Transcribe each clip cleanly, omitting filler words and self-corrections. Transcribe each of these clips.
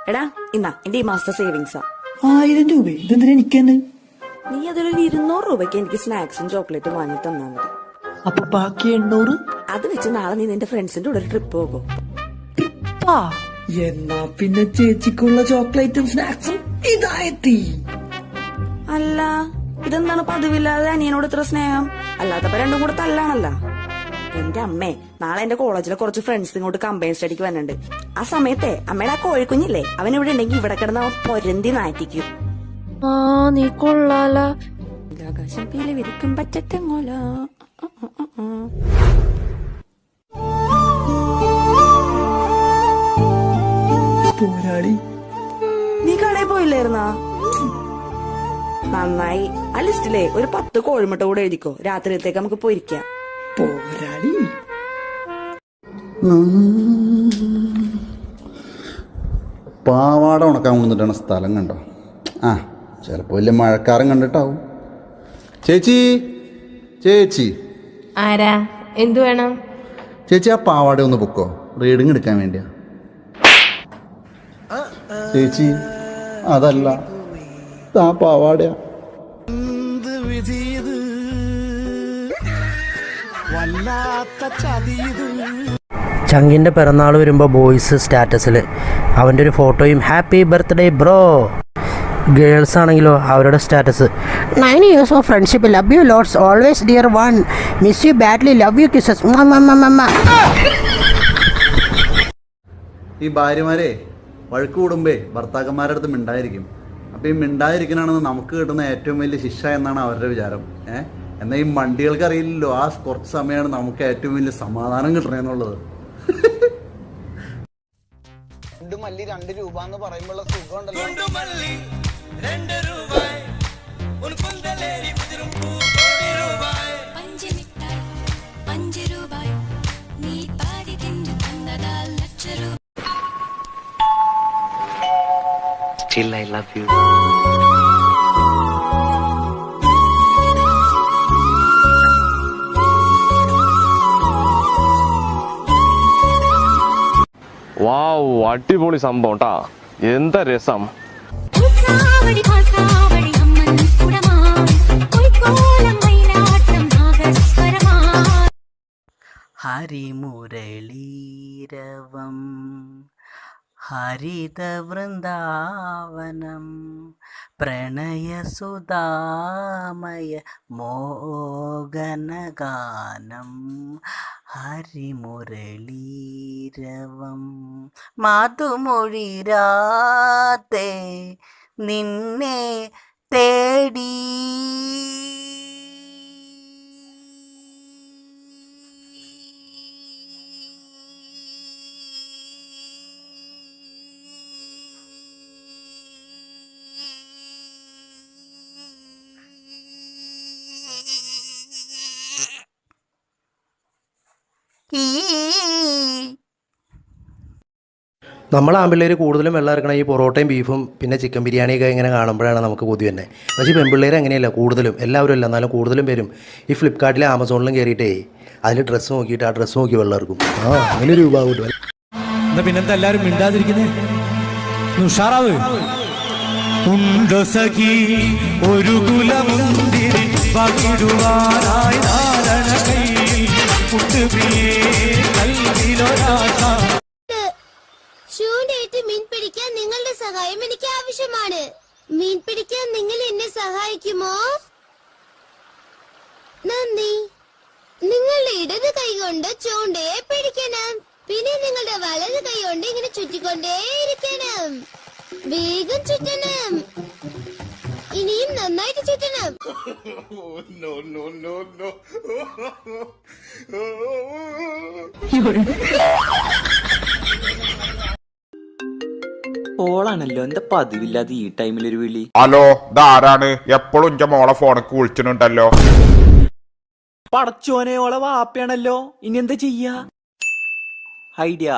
എടാ ഇന്നാ എന്റെ ഈ മാസത്തെ സേവിങ്സാ 1000 രൂപ. ഇതെന്തിനാ എനിക്കെന്ന്? നീ അതിലൊരു 200 രൂപയ്ക്ക് എനിക്ക് സ്നാക്സും ചോക്ലേറ്റും വാങ്ങി തന്നാ മതി. അപ്പൊ ബാക്കി 800? അത് വെച്ച് നാളെ നീ നിന്റെ ഫ്രണ്ട്സിന്റെ കൂടെ ഒരു ട്രിപ്പ് പോകും. എന്നാ പിന്നെ ചേച്ചിക്കുള്ള ചോക്ലേറ്റും സ്നാക്സും ഇതായെത്തി. അല്ല ഇതെന്താണ് പതിവില്ലാതെ അനിയനോട് ഇത്ര സ്നേഹം? അല്ലാത്തപ്പോ രണ്ടും കൂടെ തല്ലാണല്ല. എന്റെ അമ്മേ, നാളെ എന്റെ കോളേജിലെ കുറച്ച് ഫ്രണ്ട്സ് ഇങ്ങോട്ട് കമ്പൈൻ സ്റ്റഡിക്ക് വരുന്നുണ്ട്. ആ സമയത്തെ അമ്മയുടെ ആ കോഴിക്കുഞ്ഞില്ലേ, അവൻ ഇവിടെ ഉണ്ടെങ്കിൽ ഇവിടെ കിടന്ന് അവൻ പൊരന്തി നാറ്റിക്കും. നീ കൊള്ളാല. ആകാശം പീല വിരിക്കും പറ്ററ്റങ്ങോല. പോരാളി, നീ കടയിൽ പോയില്ലായിരുന്നാ? നന്നായി. ആ ലിസ്റ്റിലെ ഒരു 10 കോഴിമുട്ട കൂടെ എഴുതിക്കോ, രാത്രിയിലത്തേക്ക് നമുക്ക് പൊരിക്കാം. പോരാളി. പാവാട ഉണക്കാൻ കൊണ്ടിട്ടാണ് സ്ഥലം കണ്ടോ? ആ ചിലപ്പോൾ വലിയ മഴക്കാരൻ കണ്ടിട്ടാവും. ചേച്ചി ചേച്ചി. ആരാ? എന്തു വേണം? ചേച്ചി ആ പാവാട ഒന്ന് പൊക്കോ, റീഡിങ് എടുക്കാൻ വേണ്ടിയാ. ചേച്ചി അതല്ല, ആ പാവാടയാ. ചങ്കിൻ്റെ പിറന്നാൾ വരുമ്പോൾ ബോയ്സ് സ്റ്റാറ്റസിൽ അവൻ്റെ ഒരു ഫോട്ടോയും ഹാപ്പി ബർത്ത്ഡേ ബ്രോ. ഗേൾസ് ആണെങ്കിലോ അവരുടെ status 9 years of friendship, love you lots, always dear one, miss you badly, love you kisses. ഈ ഭാര്യമാരെ വഴക്ക് കൂടുമ്പേ ഭർത്താക്കന്മാരുടെ അടുത്ത് മിണ്ടായിരിക്കും. അപ്പം ഈ മിണ്ടായിരിക്കണമെന്ന് നമുക്ക് കിട്ടുന്ന ഏറ്റവും വലിയ ശിക്ഷ എന്നാണ് അവരുടെ വിചാരം. എന്നാൽ ഈ മണ്ടികൾക്ക് അറിയില്ലല്ലോ ആ കുറച്ച് സമയമാണ് നമുക്ക് ഏറ്റവും വലിയ സമാധാനം കിട്ടണമെന്നുള്ളത്. 2 മല്ലി 2 രൂപ എന്ന് പറയുമ്പോൾ സുഖം ഉണ്ടല്ലോ. Still I love you. വാവ്, അടിപൊളി സംഭവം ട്ടാ. എന്താ രസം. ഹരിമുരളീരവം ഹരിതവൃന്ദാവനം പ്രണയസുധാമയ മോഹനഗാനം ഹരിമുരളീരവം മാതുമൊഴിരാത്തെ നിന്നെ തേടി നമ്മൾ ആൺപിള്ളേർ കൂടുതലും വെള്ളം ഇറക്കണം ഈ പൊറോട്ടയും ബീഫും പിന്നെ ചിക്കൻ ബിരിയാണിയൊക്കെ ഇങ്ങനെ കാണുമ്പോഴാണ് നമുക്ക് കൊതി തന്നെ. പക്ഷേ പെൺപിള്ളേർ അങ്ങനെയല്ല, കൂടുതലും എല്ലാവരും അല്ല എന്നാലും കൂടുതലും പേരും ഈ ഫ്ലിപ്കാർട്ടിലും ആമസോണിലും കയറിയിട്ടേ അതിൽ ഡ്രസ്സ് നോക്കിയിട്ട് ആ ഡ്രസ്സ് നോക്കി വെള്ളം ഇറക്കും. അങ്ങനെ രൂപ കൂട്ടും. എന്നാ പിന്നെന്താ എല്ലാവരും മിണ്ടാതിരിക്കുന്നേ? ഉഷാറാവ്. ഒരു കുലമുന്തിരി പകിടുവാനായി നാരണ കയ്യിൽ ഷൂണ്ടേറ്റ് മീൻ പിടിക്കാൻ നിങ്ങളുടെ സഹായം എനിക്ക് ആവശ്യമാണ്. മീൻ പിടിക്കാൻ നിങ്ങൾ എന്നെ സഹായിക്കുമോ? നന്ദി. നിങ്ങളുടെ ഇടത് കൈ കൊണ്ട് ചൂണ്ടയെ പിടിക്കണം, പിന്നെ നിങ്ങളുടെ വലത് കൈ കൊണ്ട് ഇങ്ങനെ ചുറ്റിക്കൊണ്ടേയിരിക്കണം. വേഗം ചുറ്റണം, ഇനിയും നന്നായിട്ട് ചുറ്റണം. ഓളാണല്ലോ, എന്താ പതിവില്ലാതെ ഈ ടൈമിലൊരു വിളി? ഹലോ, ഇതാരാണ്? എപ്പോഴും എന്റെ മോളെ ഫോണക്ക് വിളിച്ചിട്ടുണ്ടല്ലോ. പടച്ചോനെ, ഓളെ വാപ്പയാണല്ലോ. ഇനി എന്താ ചെയ്യാ? ഐഡിയ.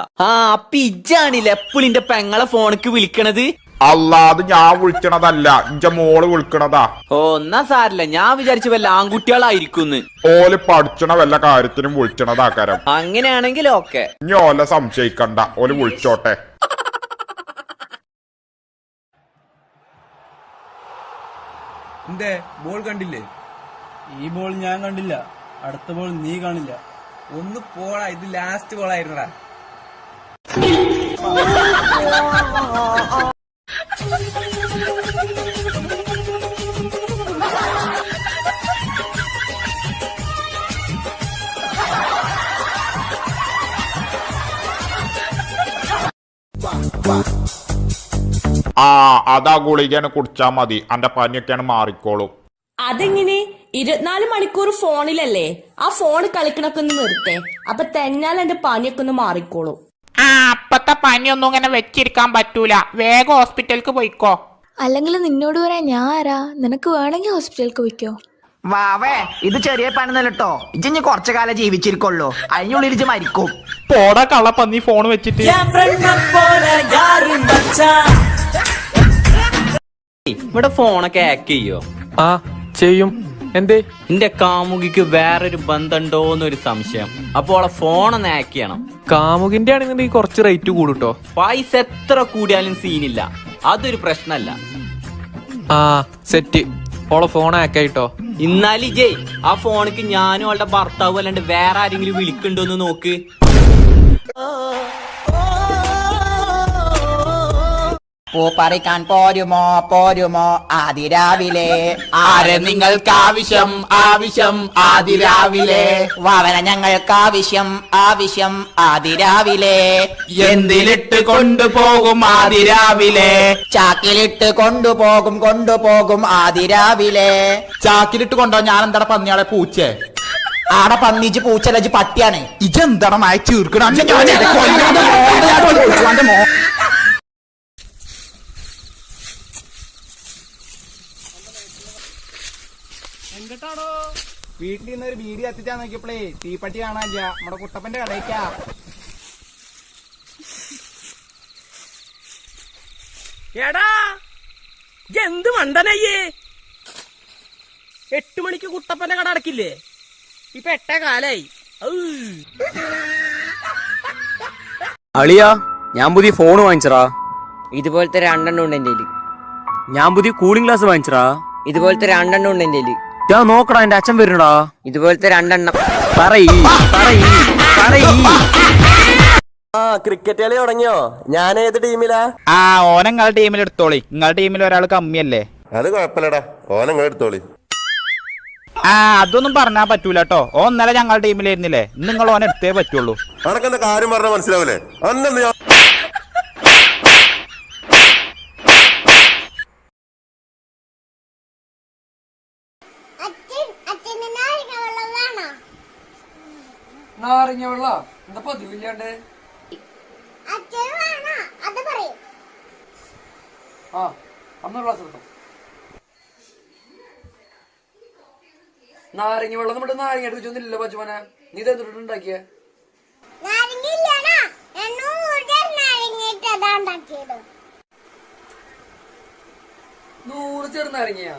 അപ്പൊ ഇജ്ജാണില്ലേ എപ്പോഴും എന്റെ പെങ്ങളെ ഫോണക്ക് വിളിക്കണത്? അല്ലാതെ ഞാൻ വിളിക്കണതല്ല, എന്റെ മോള് വിളിക്കണതാ. എന്നാ സാരില്ല, ഞാൻ വിചാരിച്ച വല്ല ആൺകുട്ടികളായിരിക്കും. ഓല് പഠിച്ചണ വല്ല കാര്യത്തിനും വിളിച്ചണതാക്കാരം. അങ്ങനെയാണെങ്കിൽ ഓക്കെ. ഇനി ഓലെ സംശയിക്കണ്ട, ഓല് വിളിച്ചോട്ടെ. എന്തേ ബോൾ കണ്ടില്ലേ? ഈ ബോൾ ഞാൻ കണ്ടില്ല, അടുത്ത ബോൾ നീ കാണില്ല. ഒന്ന് പോടാ, ഇത് ലാസ്റ്റ് ബോൾ ആയിരുന്നടാ. ആ അതാ ഗുളികയാണ് കുടിച്ചാ മതി, അന്റെ പനിയൊക്കെയാണ് മാറിക്കോളും. അതെങ്ങനെ? 24 മണിക്കൂർ ഫോണിലല്ലേ? ആ ഫോൺ കളിക്കണൊക്കെ ഒന്ന് നിർത്തേ, അപ്പൊ തന്നാൽ എന്റെ പനിയൊക്കെ ഒന്ന് മാറിക്കോളൂ. ആ അപ്പത്തെ പനിയൊന്നും ഇങ്ങനെ വെച്ചിരിക്കാൻ പറ്റൂല, വേഗം ഹോസ്പിറ്റലിക്ക് പോയിക്കോ. അല്ലെങ്കിൽ നിന്നോട് പറയാൻ ഞാൻ ആരാ? നിനക്ക് വേണമെങ്കിൽ ഹോസ്പിറ്റലിലേക്ക് പോയിക്കോ. വാവേ, ഇത് ചെറിയ പണിന്നല്ലോ. ഇജ്ജ് കുറച്ചു കാലം ജീവിച്ചിരിക്കുള്ളൂ, അതിനുള്ളിൽ ഇജ്ജ് മരിക്കും. പോടാ കള്ളപ്പന്നി ഫോൺ വെച്ചിട്ട്. ഇവിടെ ഫോണൊക്കെ ഹാക്ക് ചെയ്യോ? ആ ചെയ്യും. എന്തേ? എന്റെ കാമുകിക്ക് വേറൊരു ബന്ധമുണ്ടോന്നൊരു സംശയം. അപ്പോൾ ഫോണൊന്ന് ഹാക്ക് ചെയ്യണം. കാമുകിന്റെ ആണെന്നുണ്ടെങ്കിൽ കുറച്ച് റേറ്റ് കൂടുട്ടോ. പൈസ എത്ര കൂടിയാലും സീനില്ല, അതൊരു പ്രശ്നമല്ല. ആ സെറ്റ്, ഓളെ ഫോൺ ഹാക്കായിട്ടോ. ഇന്നാലും ജയ് ആ ഫോണിക്ക് ഞാനും അവളുടെ ഭർത്താവും അല്ലാണ്ട് വേറെ ആരെങ്കിലും വിളിക്കണ്ടോന്ന് നോക്ക്. പറിക്കാൻ പോരുമോ പോരുമോ ആദിരാവിലെ? ആരെ നിങ്ങൾക്ക് ആവശ്യം ആവശ്യം ആദിരാവിലെ? വാവന ഞങ്ങൾക്ക് ആവശ്യം ആവശ്യം ആദിരാവിലെ. എന്തിലിട്ട് കൊണ്ടുപോകും ആദിരാവിലെ? ചാക്കിലിട്ട് കൊണ്ടുപോകും കൊണ്ടുപോകും ആദിരാവിലെ. ചാക്കിലിട്ട് കൊണ്ടോ? ഞാൻ എന്താ പന്നിയാളെ പൂച്ചേ? ആടെ പന്നിച്ച് പൂച്ചലച്ച് പട്ടിയാണ്. ഇജെന്താണ് മായ ചീർക്കണം? എങ്ങട്ടാണോ? വീട്ടിൽ നിന്ന് ഒരു ബീഡി കത്തിച്ചാ നോക്കിയപ്പോഴേ തീപ്പട്ടി കാണാനില്ല. നമ്മുടെ കുട്ടപ്പന്റെ കടയ്ക്കാ. എടാ എന്ത് മണ്ടനയ്യേ, 8 മണിക്ക് കുട്ടപ്പന്റെ കട അടക്കില്ലേ? ഇപ്പൊ 8 കാലായി. അളിയാ, ഞാൻ പുതിയ ഫോൺ വാങ്ങിച്ചറാ. ഇതുപോലത്തെ 2 ഉണ്ട് എന്റെ. ഞാൻ പുതിയ കൂളിംഗ് ഗ്ലാസ് വാങ്ങിച്ചറാ. ഇതുപോലത്തെ 2 ഉണ്ട് എന്റെ. ഞാൻ നോക്കടാ, എന്റെ അച്ഛൻ വരുന്നടാ. ഇതുപോലത്തെ 2 ക്രിക്കറ്റ് കളി തുടങ്ങിയോ? ഞാൻ ഏത് ടീമിലാ? ആ ഓന നിങ്ങളുടെ ടീമിൽ എടുത്തോളി, നിങ്ങളുടെ ടീമിൽ ഒരാൾ കമ്മിയല്ലേ? അത് കുഴപ്പമില്ലടാ, ഓൻ നിങ്ങൾ എടുത്തോളി. ആ അതൊന്നും പറഞ്ഞാ പറ്റൂല കേട്ടോ. ഓ ഇന്നലെ ഞങ്ങളുടെ ടീമിലായിരുന്നില്ലേ, നിങ്ങൾ ഓനെ എടുത്തേ പറ്റുള്ളൂ. അനക്കെന്താ കാര്യം പറഞ്ഞാൽ മനസ്സിലാവൂലേ? അന്നെന്ത് ഞാൻ നാരങ്ങ വെള്ളം എന്താ പതിവില്ലാണ്ട്? ആ അന്ന് ക്ലാസ് എടുത്തോ. നാരങ്ങ വെള്ളം നമ്മുടെ നാരങ്ങ എടുക്കൊന്നുമില്ല പച്ചുമനെ. നീ തന്നിട്ടുണ്ടാക്കിയ നൂറ് ചെറുനാരങ്ങയാ?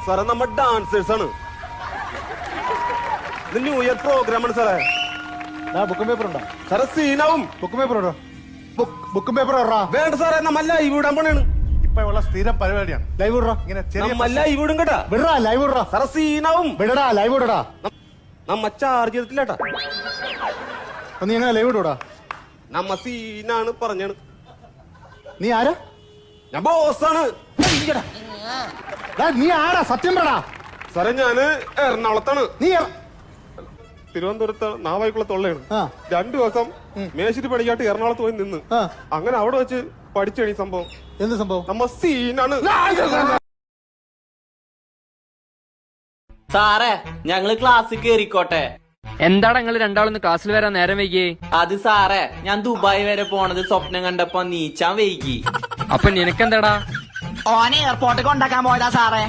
സാറേ നമ്മ ഡാൻസേഴ്സ് ആണ്. ഇത് ന്യൂ ഇയർ പ്രോഗ്രാം ആണ് സാറേ. ബുക്കും പേപ്പർ ഉണ്ടോ സാറേ? സീനാവും. ബുക്കും പേപ്പർ ഉണ്ടോ? ബുക്കും പേപ്പർ വേണ്ട സാറേ, നമ്മ ലൈവ് ഇടാൻ പണിയാണ്. ഇപ്പൊ ഉള്ള സ്ഥിരം പരിപാടിയാണ് ലൈവ് ഇടാ. ഇങ്ങനെ ലൈവ് ഇടും കേട്ടാ. വിടറാ ലൈവ് ഇടാ സാറേ, സീനാവും. വിടടാ ലൈവ് ഇടടാ. നമ്മ ചാർജ് ചെയ്തിട്ടില്ലേട്ടാ. നീ എങ്ങനെ ലൈവ് ഇടൂടാ? നമ്മ സീനാണ് പറഞ്ഞാണ്. നീ ആരാ? ഞാൻ ബോസാണ്. നീ ആരാ? സത്യം പറടാ. സാറേ ഞാന് എറണാകുളത്താണ്. നീ തിരുവനന്തപുരത്ത് നാവായിക്കുളത്തുള്ളതാണ്. 2 ദിവസം മേശിരി പണിക്കാട്ട് എറണാകുളത്ത് പോയി നിന്ന് അങ്ങനെ അവിടെ വെച്ച് പഠിച്ചാണ് ഈ സംഭവം. എന്ത് സംഭവം? നമ്മ സീനാണ്. സാറേ ഞങ്ങള് ക്ലാസ്സിൽ കേറിക്കോട്ടെ. എന്താണ് നിങ്ങൾ രണ്ടാളൊന്ന് ക്ലാസ്സിൽ വരാൻ നേരം വൈകിയേ? അത് സാറേ, ഞാൻ ദുബായ് വരെ പോണത് സ്വപ്നം കണ്ടപ്പോ നീച്ചാൻ വൈകി. അപ്പൊ നിനക്കെന്താടാ? ഓനെ എയർപോർട്ടിൽ കൊണ്ടാക്കാൻ പോയതാ സാറേ.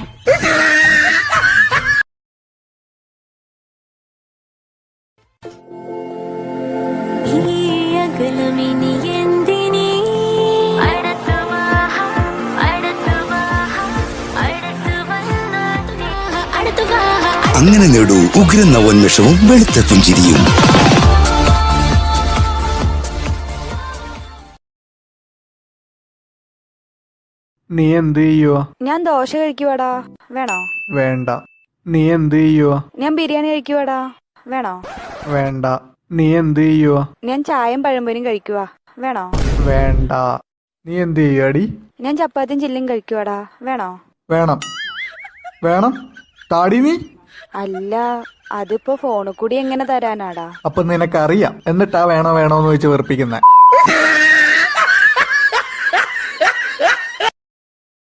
അങ്ങനെ നേടൂ ഉഗ്രൻ നവോന്മേഷവും വെളുത്ത പുഞ്ചിരിയും. നീ എന്ത് ചെയ്യുവോ? ഞാൻ ദോശ കഴിക്കുവാടാ, വേണോ? വേണ്ട. നീ എന്ത് ചെയ്യുവോ? ഞാൻ ബിരിയാണി കഴിക്കുവാടാ, വേണോ? വേണ്ട. നീ എന്ത് ചെയ്യുവോ? ഞാൻ ചായയും പഴംപൊരിയും കഴിക്കുവാ, വേണോ? വേണ്ട. നീ എന്ത് ചെയ്യുവാടി? ഞാൻ ചപ്പാത്തിയും ചില്ലിയും കഴിക്കുവാടാ, വേണോ? വേണം. വേണം. താടി നീ. അല്ല, അതിപ്പോ ഫോണിൽ കൂടി എങ്ങനെ തരാനാടാ? അപ്പൊ നിനക്കറിയാം എന്നിട്ടാ വേണോ വേണോന്ന് വെച്ച് വെറുപ്പിക്കുന്നെ.